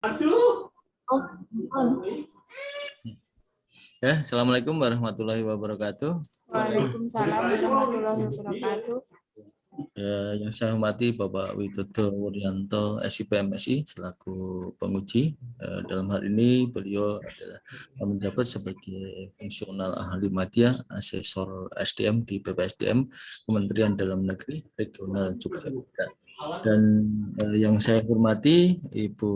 Oh, on. Ya, Assalamualaikum warahmatullahi wabarakatuh. Waalaikumsalam warahmatullahi wabarakatuh. Yang saya hormati Bapak Widodo Wuryanto, SIP MSI selaku penguji. Dalam hal ini beliau adalah menjabat sebagai fungsional ahli media, asesor SDM di BPSDM Kementerian Dalam Negeri Regional Yogyakarta. Dan yang saya hormati Ibu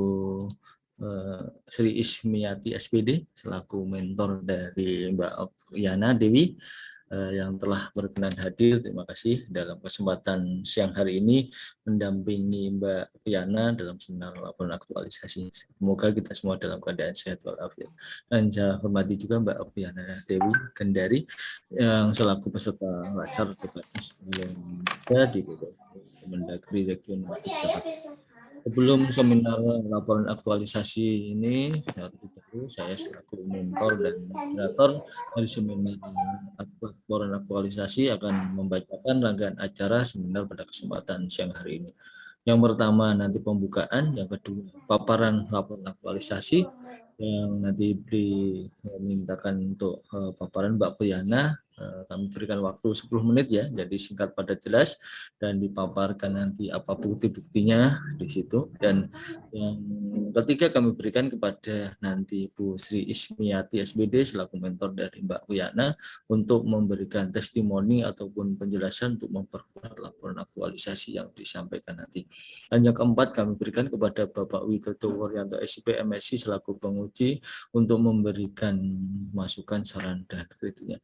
Sri Ismiati SPD selaku mentor dari Mbak Yana Dewi yang telah berkenan hadir. Terima kasih dalam kesempatan siang hari ini mendampingi Mbak Yana dalam seminar laporan aktualisasi. Semoga kita semua dalam keadaan sehat walafiat. Dan saya hormati juga Mbak Yana Dewi Kendari yang selaku peserta acara debatnya di Kemendagri Regional Yogyakarta. Sebelum seminar laporan aktualisasi ini, saya selaku mentor dan moderator dari seminar laporan aktualisasi akan membacakan rangkaian acara seminar pada kesempatan siang hari ini. Yang pertama nanti pembukaan, yang kedua paparan laporan aktualisasi, yang nanti dimintakan untuk paparan Mbak Puyana. Kami berikan waktu 10 menit ya, jadi singkat padat jelas dan dipaparkan nanti apa bukti-buktinya di situ. Dan yang ketiga kami berikan kepada nanti Bu Sri Ismiati SBD selaku mentor dari Mbak Puyana untuk memberikan testimoni ataupun penjelasan untuk memperkuat laporan aktualisasi yang disampaikan nanti. Dan yang keempat kami berikan kepada Bapak Widodo Wuryanto SIP MSI selaku penguji untuk memberikan masukan, saran, dan kritiknya.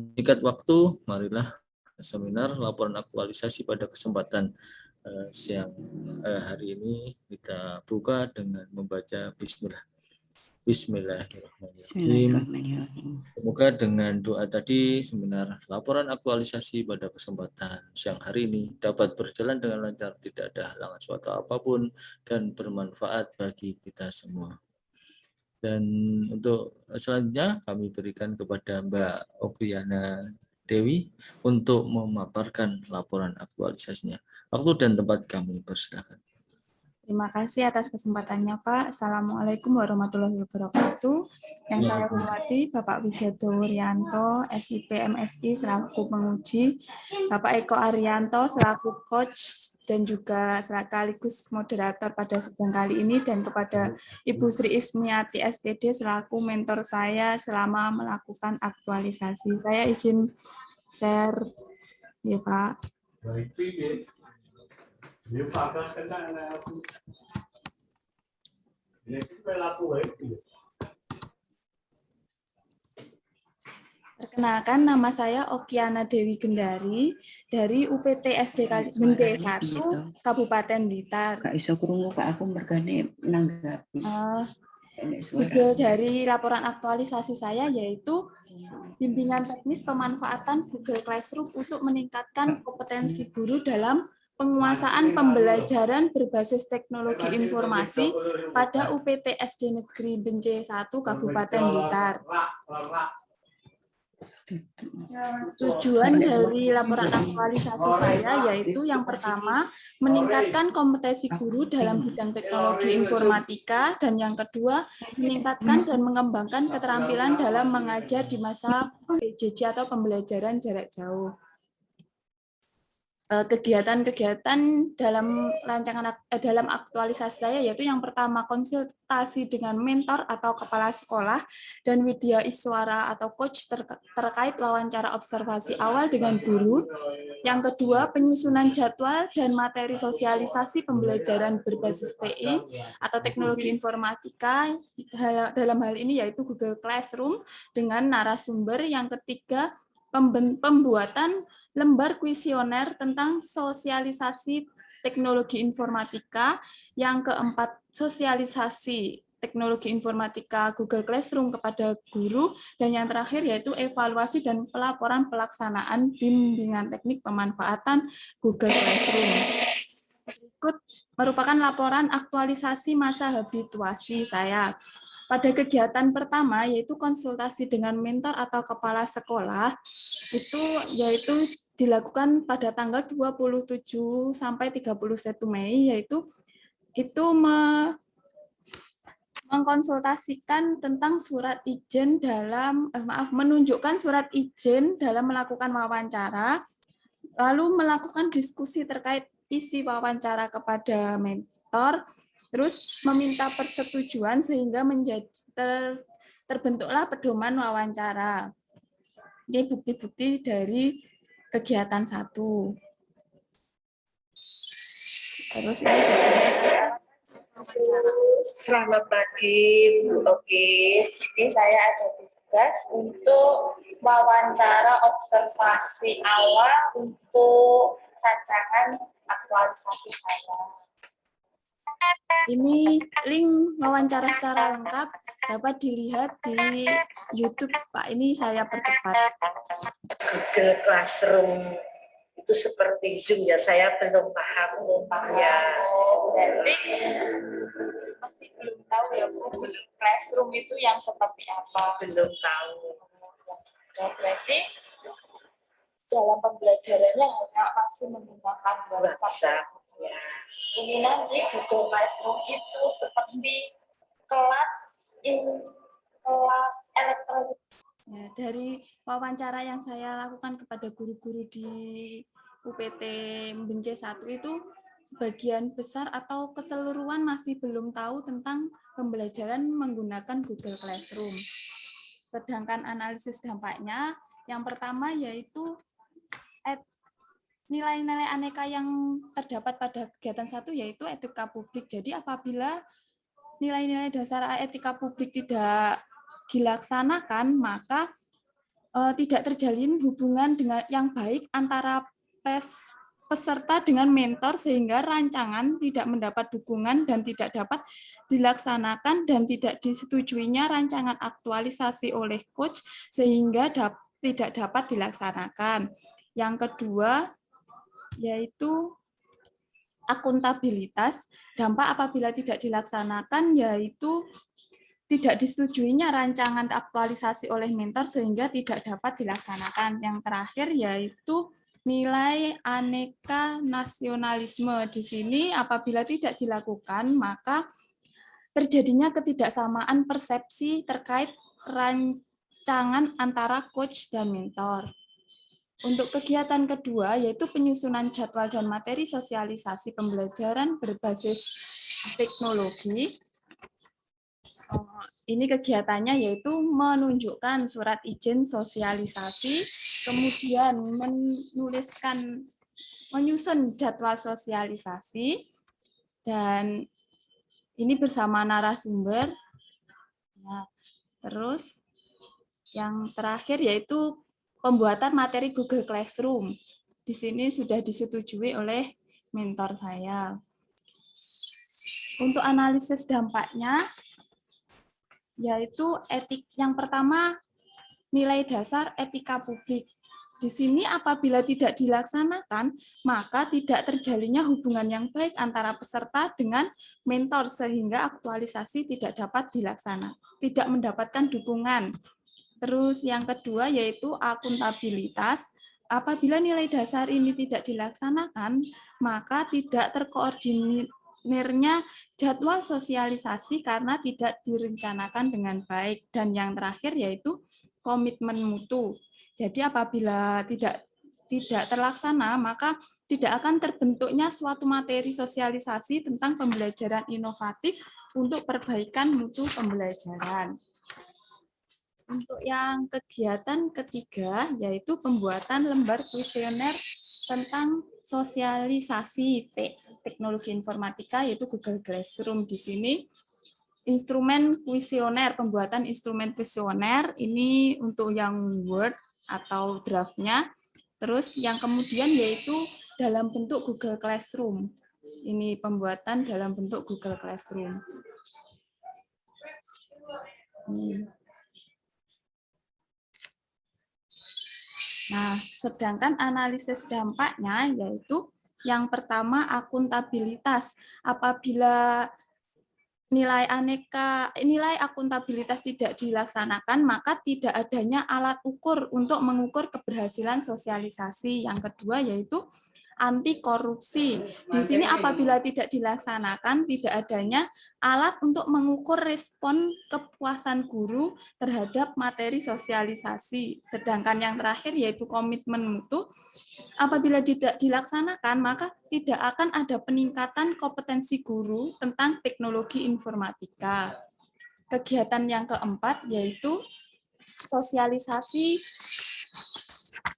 Singkat waktu, marilah seminar laporan aktualisasi pada kesempatan siang hari ini kita buka dengan membaca Bismillah. Bismillahirrahmanirrahim. Semoga dengan doa tadi seminar laporan aktualisasi pada kesempatan siang hari ini dapat berjalan dengan lancar, tidak ada halangan suatu apapun dan bermanfaat bagi kita semua. Dan untuk selanjutnya kami berikan kepada Mbak Opriana Dewi untuk memaparkan laporan aktualisasinya. Waktu dan tempat kami persilakan. Terima kasih atas kesempatannya, Pak. Assalamualaikum warahmatullahi wabarakatuh. Yang saya hormati Bapak Widodo Wuryanto, SIP MSI selaku penguji, Bapak Eko Arianto selaku coach dan juga sekaligus moderator pada sidang kali ini, dan kepada Ibu Sri Ismiati SPD selaku mentor saya selama melakukan aktualisasi. Saya izin share, ya Pak. Perkenalkan, nama saya Okiana Dewi Gendari dari UPT SD Benje 1 Kabupaten Blitar. Kak iso krungu Kak, aku mergane menanggapi. Judul dari laporan aktualisasi saya yaitu bimbingan teknis pemanfaatan Google Classroom untuk meningkatkan kompetensi guru dalam penguasaan pembelajaran berbasis teknologi informasi pada UPT SD Negeri Benje 1 Kabupaten Blitar. Tujuan dari laporan aktualisasi saya yaitu yang pertama, meningkatkan kompetensi guru dalam bidang teknologi informatika, dan yang kedua, meningkatkan dan mengembangkan keterampilan dalam mengajar di masa PJJ atau pembelajaran jarak jauh. Kegiatan-kegiatan dalam rancangan dalam aktualisasi saya yaitu yang pertama, konsultasi dengan mentor atau kepala sekolah dan widya iswara atau coach terkait wawancara observasi awal dengan guru. Yang kedua, penyusunan jadwal dan materi sosialisasi pembelajaran berbasis TI atau teknologi informatika, dalam hal ini yaitu Google Classroom dengan narasumber. Yang ketiga, pembuatan lembar kuesioner tentang sosialisasi teknologi informatika. Yang keempat, sosialisasi teknologi informatika Google Classroom kepada guru. Dan yang terakhir yaitu evaluasi dan pelaporan pelaksanaan bimbingan teknik pemanfaatan Google Classroom. Berikut merupakan laporan aktualisasi masa habituasi saya. Pada kegiatan pertama yaitu konsultasi dengan mentor atau kepala sekolah, yaitu dilakukan pada tanggal 27 sampai 31 Mei, yaitu mengkonsultasikan tentang surat izin dalam menunjukkan surat izin dalam melakukan wawancara, lalu melakukan diskusi terkait isi wawancara kepada mentor, terus meminta persetujuan sehingga menjadi terbentuklah pedoman wawancara. Ini bukti-bukti dari kegiatan 1. Terus ini dokumentasi wawancara. Selamat pagi, Bu Oki. Ini saya ada tugas untuk wawancara observasi awal untuk rancangan aktualisasi saya. Ini link wawancara secara lengkap dapat dilihat di YouTube, Pak. Ini saya percepat. Google Classroom itu seperti Zoom ya, saya belum paham ya. Berarti masih belum tahu ya Bu, Classroom itu yang seperti apa? Belum tahu. Ya, berarti dalam pembelajarannya hanya masih menggunakan WhatsApp. WhatsApp ya. Ini nanti Google Classroom itu seperti kelas elektronik. Ya, dari wawancara yang saya lakukan kepada guru-guru di UPT Benje 1 itu sebagian besar atau keseluruhan masih belum tahu tentang pembelajaran menggunakan Google Classroom. Sedangkan analisis dampaknya yang pertama yaitu nilai-nilai aneka yang terdapat pada kegiatan 1 yaitu etika publik. Jadi apabila nilai-nilai dasar etika publik tidak dilaksanakan, maka tidak terjalin hubungan dengan yang baik antara peserta dengan mentor sehingga rancangan tidak mendapat dukungan dan tidak dapat dilaksanakan dan tidak disetujuinya rancangan aktualisasi oleh coach sehingga tidak dapat dilaksanakan. Yang kedua yaitu akuntabilitas. Dampak apabila tidak dilaksanakan yaitu tidak disetujuinya rancangan aktualisasi oleh mentor sehingga tidak dapat dilaksanakan. Yang terakhir yaitu nilai aneka nasionalisme. Di sini apabila tidak dilakukan maka terjadinya ketidaksamaan persepsi terkait rancangan antara coach dan mentor. Untuk kegiatan kedua yaitu penyusunan jadwal dan materi sosialisasi pembelajaran berbasis teknologi. Ini kegiatannya yaitu menunjukkan surat izin sosialisasi, kemudian menyusun jadwal sosialisasi, dan ini bersama narasumber. Nah, terus yang terakhir yaitu pembuatan materi Google Classroom. Di sini sudah disetujui oleh mentor saya. Untuk analisis dampaknya, yaitu yang pertama nilai dasar etika publik. Di sini apabila tidak dilaksanakan, maka tidak terjalinnya hubungan yang baik antara peserta dengan mentor sehingga aktualisasi tidak dapat dilaksanakan, tidak mendapatkan dukungan. Terus yang kedua yaitu akuntabilitas. Apabila nilai dasar ini tidak dilaksanakan, maka tidak terkoordinirnya jadwal sosialisasi karena tidak direncanakan dengan baik. Dan yang terakhir yaitu komitmen mutu. Jadi apabila tidak terlaksana, maka tidak akan terbentuknya suatu materi sosialisasi tentang pembelajaran inovatif untuk perbaikan mutu pembelajaran. Untuk yang kegiatan ketiga, yaitu pembuatan lembar kuesioner tentang sosialisasi teknologi informatika, yaitu Google Classroom. Di sini, instrumen kuesioner, pembuatan instrumen kuesioner, ini untuk yang Word atau draft-nya. Terus yang kemudian yaitu dalam bentuk Google Classroom. Ini pembuatan dalam bentuk Google Classroom. Nah, sedangkan analisis dampaknya yaitu yang pertama akuntabilitas. Apabila nilai akuntabilitas tidak dilaksanakan, maka tidak adanya alat ukur untuk mengukur keberhasilan sosialisasi. Yang kedua yaitu anti korupsi. Di sini apabila tidak dilaksanakan, tidak adanya alat untuk mengukur respon kepuasan guru terhadap materi sosialisasi. Sedangkan yang terakhir yaitu komitmen mutu, apabila tidak dilaksanakan, maka tidak akan ada peningkatan kompetensi guru tentang teknologi informatika. Kegiatan yang keempat yaitu sosialisasi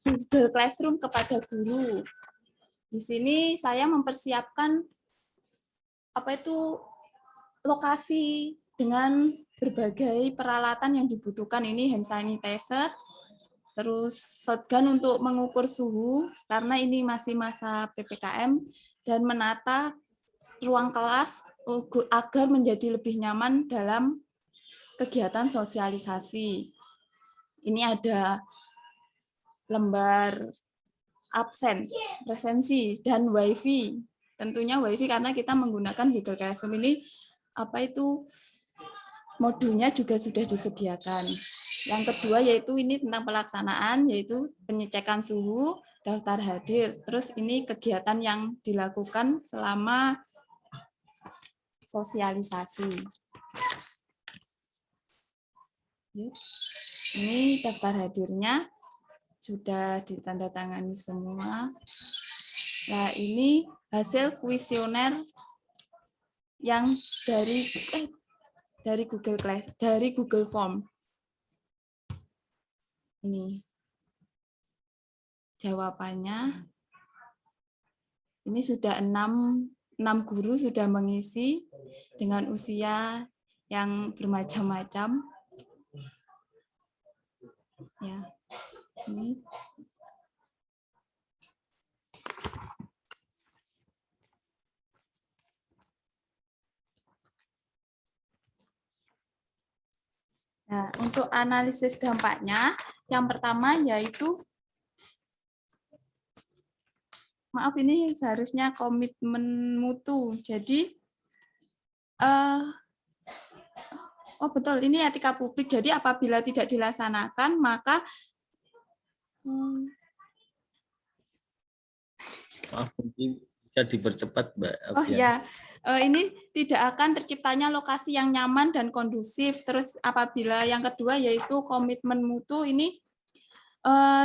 Google Classroom kepada guru. Di sini saya mempersiapkan lokasi dengan berbagai peralatan yang dibutuhkan. Ini hand sanitizer, terus shotgun untuk mengukur suhu karena ini masih masa PPKM, dan menata ruang kelas agar menjadi lebih nyaman dalam kegiatan sosialisasi. Ini ada lembar absen, presensi, dan WiFi. Tentunya WiFi karena kita menggunakan Google Classroom ini modulnya juga sudah disediakan. Yang kedua yaitu ini tentang pelaksanaan, yaitu pengecekan suhu, daftar hadir. Terus ini kegiatan yang dilakukan selama sosialisasi. Ini daftar hadirnya sudah ditandatangani semua. Nah, ini hasil kuesioner yang dari Google Form. Ini jawabannya. Ini sudah 6 guru sudah mengisi dengan usia yang bermacam-macam. Ya. Ini. Nah, untuk analisis dampaknya, yang pertama yaitu, maaf ini seharusnya komitmen mutu. Jadi, betul, ini etika publik. Jadi apabila tidak dilaksanakan, maka Maaf, mungkin bisa dipercepat, Mbak. Ini tidak akan terciptanya lokasi yang nyaman dan kondusif. Terus apabila yang kedua yaitu komitmen mutu, ini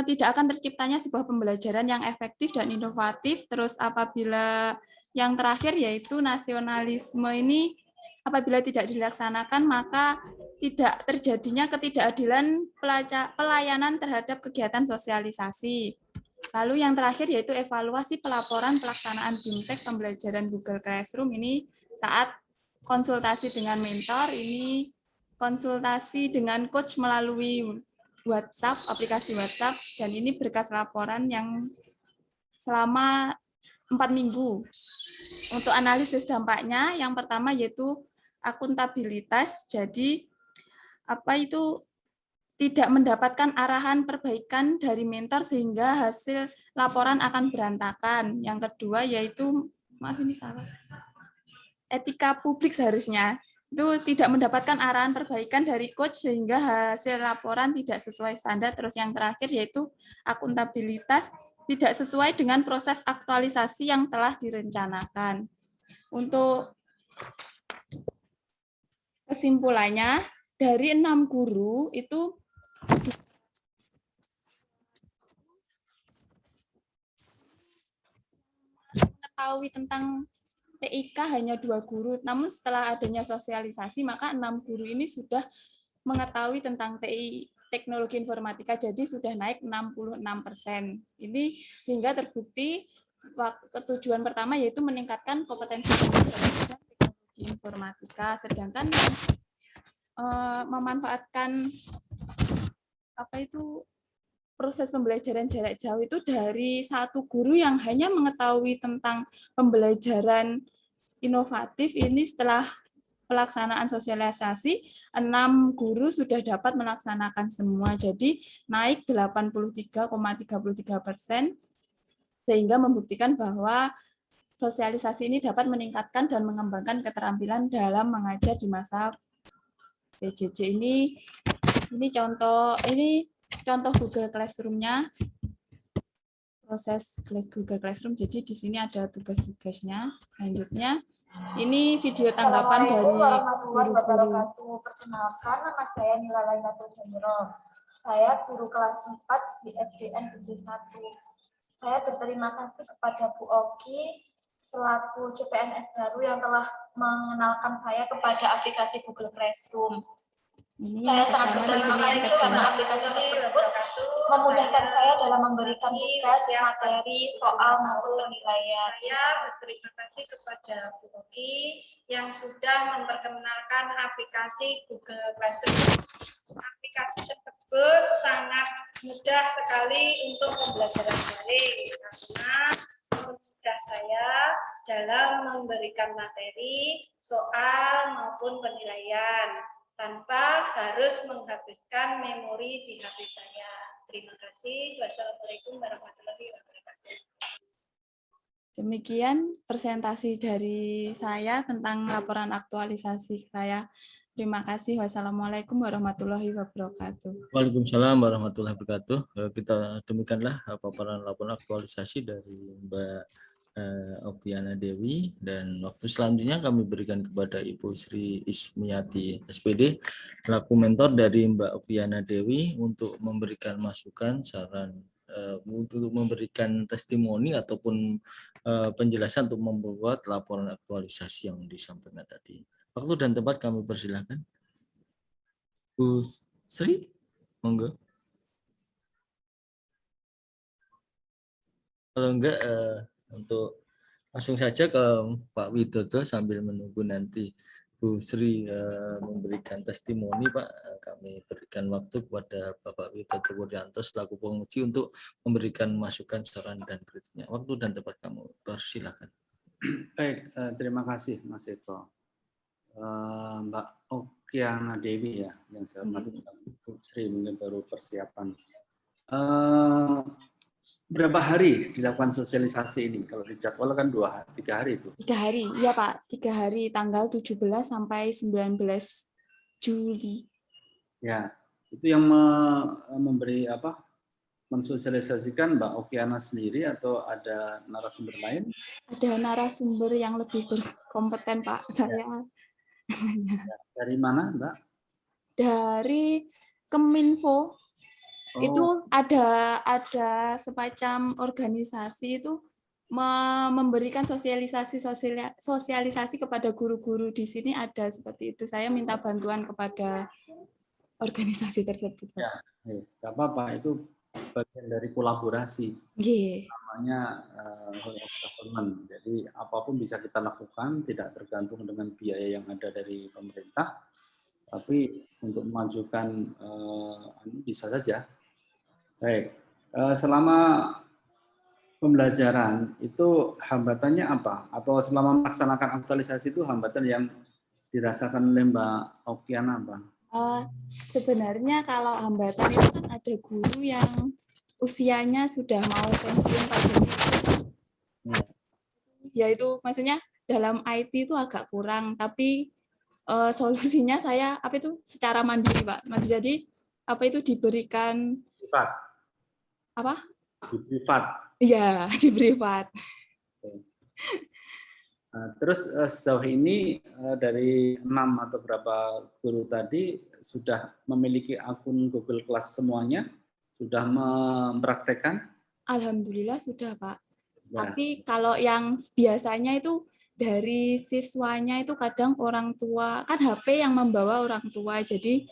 tidak akan terciptanya sebuah pembelajaran yang efektif dan inovatif. Terus apabila yang terakhir yaitu nasionalisme, ini apabila tidak dilaksanakan maka tidak terjadinya ketidakadilan pelayanan terhadap kegiatan sosialisasi. Lalu yang terakhir yaitu evaluasi pelaporan pelaksanaan BIMTEK pembelajaran Google Classroom. Ini saat konsultasi dengan mentor, ini konsultasi dengan coach melalui WhatsApp, aplikasi WhatsApp, dan ini berkas laporan yang selama 4 minggu. Untuk analisis dampaknya, yang pertama yaitu akuntabilitas. Jadi tidak mendapatkan arahan perbaikan dari mentor sehingga hasil laporan akan berantakan. Yang kedua yaitu, maaf ini salah, etika publik seharusnya. Itu tidak mendapatkan arahan perbaikan dari coach sehingga hasil laporan tidak sesuai standar. Terus yang terakhir yaitu akuntabilitas, tidak sesuai dengan proses aktualisasi yang telah direncanakan. Untuk kesimpulannya, dari 6 guru itu mengetahui tentang TIK hanya 2 guru, namun setelah adanya sosialisasi maka 6 guru ini sudah mengetahui tentang teknologi informatika, jadi sudah naik 66%. Ini sehingga terbukti tujuan pertama yaitu meningkatkan kompetensi teknologi informatika, sedangkan memanfaatkan proses pembelajaran jarak jauh itu dari 1 guru yang hanya mengetahui tentang pembelajaran inovatif, ini setelah pelaksanaan sosialisasi 6 guru sudah dapat melaksanakan semua, jadi naik 83,33%, sehingga membuktikan bahwa sosialisasi ini dapat meningkatkan dan mengembangkan keterampilan dalam mengajar di masa PJJ. Ini contoh Google Classroom-nya. proses Google Classroom. Jadi di sini ada tugas-tugasnya. Selanjutnya, ini video tanggapan dari Assalamualaikum warahmatullahi guru-guru. wabarakatuh. Perkenalkan, nama saya Nila Lainatul Jamiro. Saya guru kelas 4 di SDN Negeri 1. Saya berterima kasih kepada Bu Oki selaku CPNS baru yang telah mengenalkan saya kepada aplikasi Google Classroom. Ini Saya yang sangat pertama, di berterima sini yang kasih karena kedua. aplikasi tersebut memudahkan saya dalam memberikan tugas, materi, soal maupun penilaian. Saya berterima kasih kepada Bu Oki yang sudah memperkenalkan aplikasi Google Classroom. Aplikasi tersebut sangat mudah sekali untuk pembelajaran daring karena mempermudah saya dalam memberikan materi, soal maupun penilaian tanpa harus menghabiskan memori di HP saya. Terima kasih. Wassalamualaikum warahmatullahi wabarakatuh. Demikian presentasi dari saya tentang laporan aktualisasi saya. Terima kasih. Wassalamualaikum warahmatullahi wabarakatuh. Waalaikumsalam warahmatullahi wabarakatuh. Kita demikianlah paparan laporan aktualisasi dari Mbak Okiana Dewi, dan waktu selanjutnya kami berikan kepada Ibu Sri Ismiati SPD selaku mentor dari Mbak Okiana Dewi untuk memberikan masukan, saran, untuk memberikan testimoni ataupun penjelasan untuk membuat laporan aktualisasi yang disampaikan tadi. Waktu dan tempat kami persilahkan. Bu Sri, monggo. Kalau enggak, untuk langsung saja ke Pak Widodo sambil menunggu nanti Bu Sri memberikan testimoni, Pak. Kami berikan waktu kepada Bapak Widodo Wuryanto selaku penguji untuk memberikan masukan, saran, dan kritiknya. Waktu dan tempat kamu persilakan. Baik, terima kasih Mas Eko. Mbak Okiana Dewi ya, yang saya hormati, Bu Sri mungkin baru persiapan. Berapa hari dilakukan sosialisasi ini? Kalau dijadwal kan 3 hari itu. 3 hari, iya Pak. 3 hari, tanggal 17 sampai 19 Juli. Ya, itu yang memberi apa? Mensosialisasikan Mbak Okiana sendiri atau ada narasumber lain? Ada narasumber yang lebih berkompeten, Pak. Saya Dari mana, Mbak? dari Keminfo. Oh, Itu ada semacam organisasi itu memberikan sosialisasi kepada guru-guru di sini, ada seperti itu. Saya minta bantuan kepada organisasi tersebut. ya, nggak apa-apa, itu bagian dari kolaborasi. Nggih. Namanya government. Jadi apapun bisa kita lakukan, tidak tergantung dengan biaya yang ada dari pemerintah, tapi untuk memajukan bisa saja. Baik, selama pembelajaran itu hambatannya apa? Atau selama melaksanakan aktualisasi itu hambatan yang dirasakan oleh Mbak Okiana apa? Sebenarnya kalau hambatan itu kan ada guru yang usianya sudah mau pensiun Pak. Ya itu maksudnya dalam IT itu agak kurang, tapi solusinya saya secara mandiri Pak. Jadi itu diberikan privat. Apa? Di privat. Iya, di privat. Terus sejauh ini dari 6 atau berapa guru tadi sudah memiliki akun Google Class semuanya? Sudah mempraktekkan? Alhamdulillah sudah, Pak. Ya. Tapi kalau yang biasanya itu dari siswanya itu kadang orang tua, kan HP yang membawa orang tua, jadi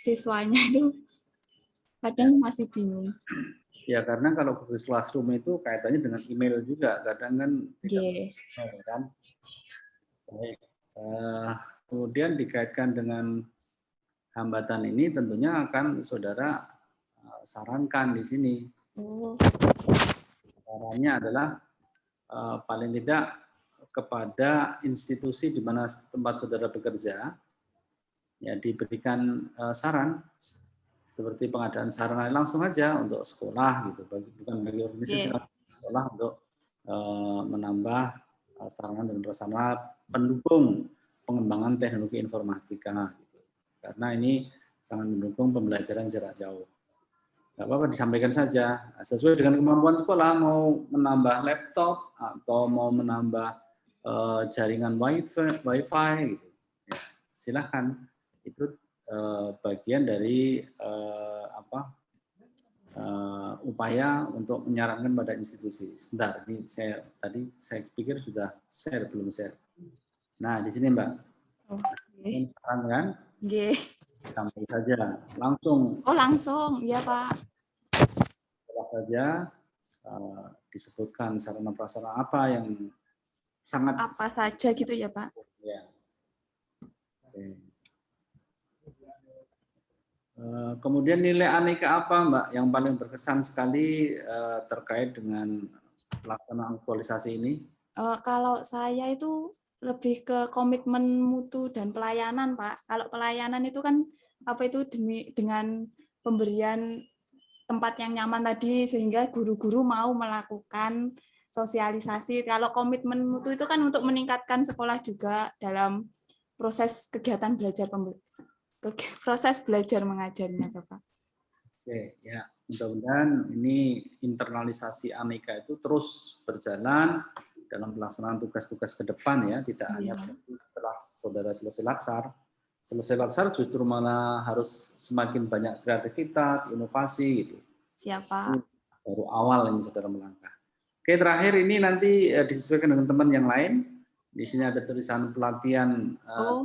siswanya itu kadang masih bingung. Ya, karena kalau Google Classroom itu kaitannya dengan email juga, kadang kan tidak kan. Baik. Kemudian dikaitkan dengan hambatan ini tentunya akan saudara sarankan di sini. Sarannya adalah paling tidak kepada institusi di mana tempat saudara bekerja, ya diberikan saran seperti pengadaan sarana langsung aja untuk sekolah gitu, bukan bagi organisasi sekolah untuk menambah sarana dan prasarana pendukung pengembangan teknologi informatika gitu. Karena ini sangat mendukung pembelajaran jarak jauh. nggak apa-apa disampaikan saja sesuai dengan kemampuan sekolah, mau menambah laptop atau mau menambah jaringan wifi gitu. Ya, silahkan, itu bagian dari upaya untuk menyarankan pada institusi. Sebentar, ini saya pikir sudah share, belum share. Nah, di sini Mbak. Ini saran kan? Nggih. Sampai saja, langsung. Oh, langsung, ya Pak. Setelah saja disebutkan sarana prasarana apa yang sangat apa saja gitu ya Pak. Ya. Oke. Kemudian nilai aneka apa Mbak yang paling berkesan sekali terkait dengan pelaksanaan aktualisasi ini? Kalau saya itu lebih ke komitmen mutu dan pelayanan Pak. Kalau pelayanan itu kan apa itu dengan pemberian tempat yang nyaman tadi sehingga guru-guru mau melakukan sosialisasi. Kalau komitmen mutu itu kan untuk meningkatkan sekolah juga dalam proses kegiatan proses belajar mengajarnya Bapak. Oke, ya mudah-mudahan ini internalisasi aneka itu terus berjalan dalam pelaksanaan tugas-tugas ke depan ya, tidak hanya setelah saudara selesai latsar justru malah harus semakin banyak kreativitas, inovasi gitu. Siapa? Baru awal ini saudara melangkah. Oke, terakhir ini nanti disesuaikan dengan teman yang lain. Di sini ada tulisan pelatihan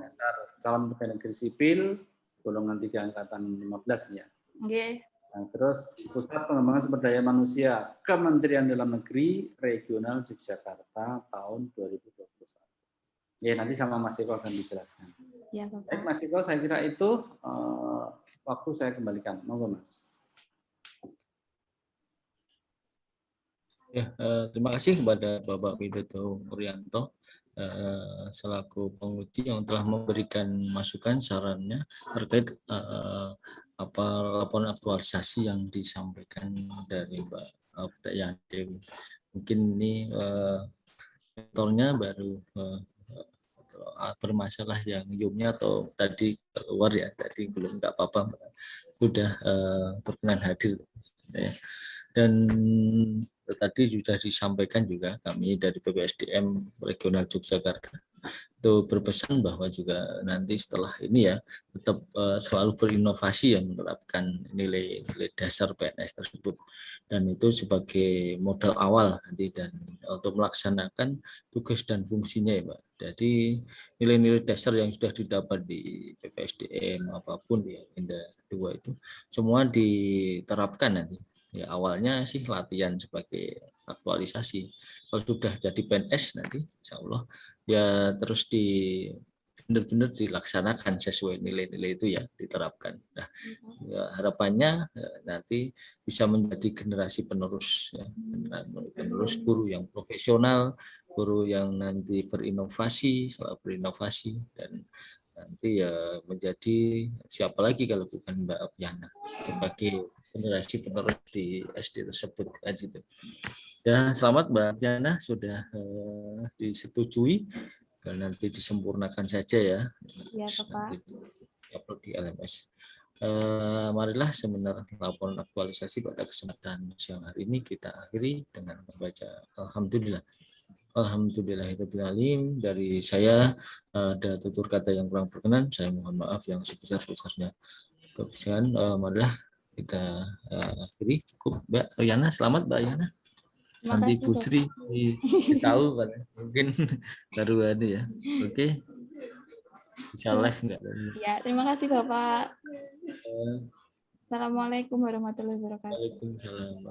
dasar calon pegawai negeri sipil golongan 3 angkatan 15 ya. Okay. Nah, terus Pusat Pengembangan Sumber Daya Manusia Kementerian Dalam Negeri Regional Yogyakarta tahun 2021. Ya, nanti sama Mas Eko akan dijelaskan. Ya, Bapak. Baik, Mas Eko, saya kira itu waktu saya kembalikan. Monggo, Mas. Ya, terima kasih kepada Bapak Widodo Wuryanto selaku penguji yang telah memberikan masukan sarannya terkait laporan aktualisasi yang disampaikan dari Mbak Yanti. Mungkin ini mentornya baru bermasalah yang zoom-nya atau tadi keluar ya, tadi belum, nggak apa-apa, sudah berkenan hadir ya. Dan tadi sudah disampaikan juga kami dari BPSDM Regional Yogyakarta itu berpesan bahwa juga nanti setelah ini ya tetap selalu berinovasi yang menerapkan nilai-nilai dasar PNS tersebut, dan itu sebagai modal awal nanti dan untuk melaksanakan tugas dan fungsinya ya Pak. Jadi nilai-nilai dasar yang sudah didapat di BPSDM apapun di agenda 2 itu semua diterapkan nanti. Ya, awalnya sih latihan sebagai aktualisasi. Kalau sudah jadi PNS nanti insya Allah ya terus benar-benar dilaksanakan sesuai nilai-nilai itu ya, diterapkan. Nah, ya, harapannya nanti bisa menjadi generasi penerus ya, penerus guru yang profesional, guru yang nanti berinovasi, selalu berinovasi, dan nanti ya menjadi siapa lagi kalau bukan Mbak Apiana sebagai generasi penerus di SD tersebut kan gitu. Ya, selamat Mbak Apiana sudah disetujui, dan nanti disempurnakan saja ya. Ya, Bapak. Upload di LMS. Marilah seminar laporan aktualisasi pada kesempatan siang hari ini kita akhiri dengan membaca Alhamdulillah. Alhamdulillahirrahmanirrahim. Dari saya ada tutur kata yang kurang berkenan, saya mohon maaf yang sebesar-besarnya. Kebersihan, marilah kita akhiri. Cukup Mbak Yana, selamat Mbak Yana. Nanti Bu Sri tahu kan, mungkin baru ada ya. Oke. Bisa live enggak? Ya, terima kasih Bapak. Assalamualaikum warahmatullahi wabarakatuh. Waalaikumsalam.